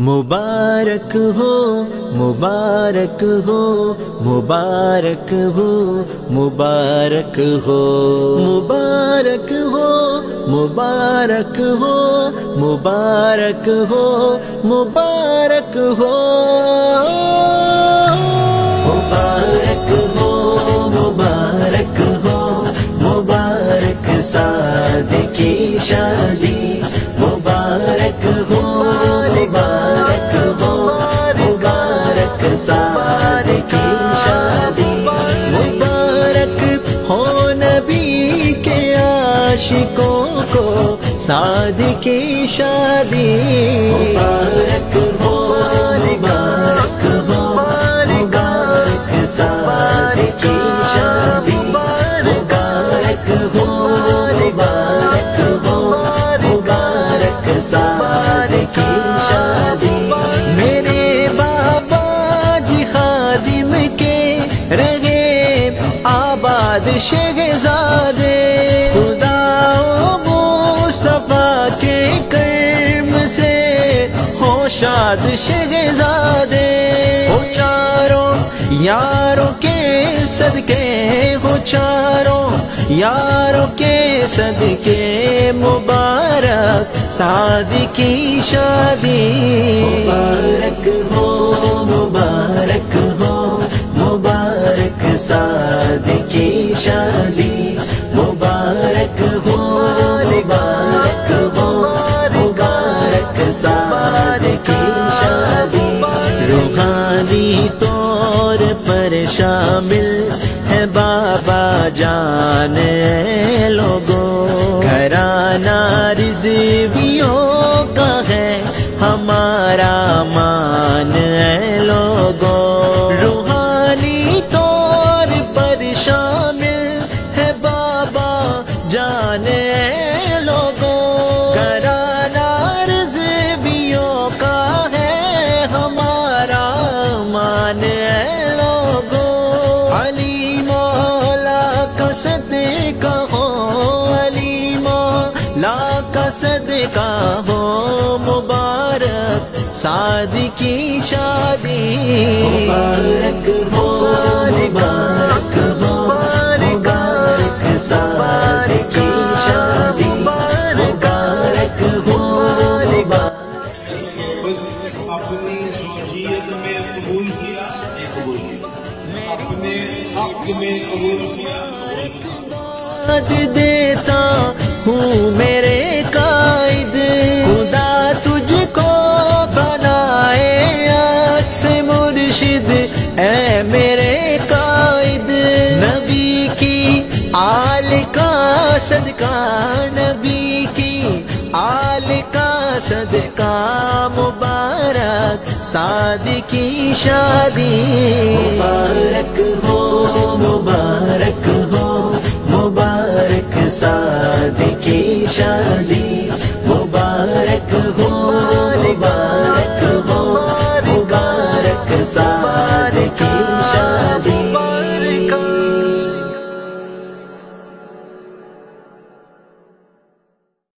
मुबारक हो मुबारक हो मुबारक हो मुबारक हो मुबारक हो मुबारक हो मुबारक हो मुबारक हो मुबारक हो मुबारक हो मुबारक साद की शादी मुबारक हो मुबारक हो मुबारक साद की शादी मुबारक हो नबी के आशिकों को साद की शादी मुबारक हो मुबारक हो मुबारक साद की शादी मुबारक हो मुबारक हो मुबारक साद की शादी मेरे बाबा जी खादिम के रहे आबाद शहजादे खुदा मुस्तफा के कर्म से हो शाद शहजादे हो चारों यारों के सदके हो चारों यारों के सदके मुबारक साद की शादी मुबारक हो मुबारक हो मुबारक साद की शादी मुबारक हो मुबारक हो मुबारक साद की शादी रूहानी तौर पर शामिल है बाबा जान लोगों घराना रिज़वियों का है हमारा मान लोगों रूहानी तौर पर शामिल है बाबा जान लोगों घराना रिज़वियों का है हमारा मान सदका हो अली मौला का सदका हो मुबारक साद की शादी मुबारक हो मुबारक हो मुबारक साद की शादी मुबारक हो अपनी ज़ौजियत में कबूल किया अपने हक में कबूल किया देता हूँ मेरे कायद खुदा तुझको बनाए अक्स मुर्शिद ऐ मेरे कायद नबी की आल का सदका नबी की आल का सदका मुबारक साद की शादी मुबारक हो मुबारक हो मुबारक साद की शादी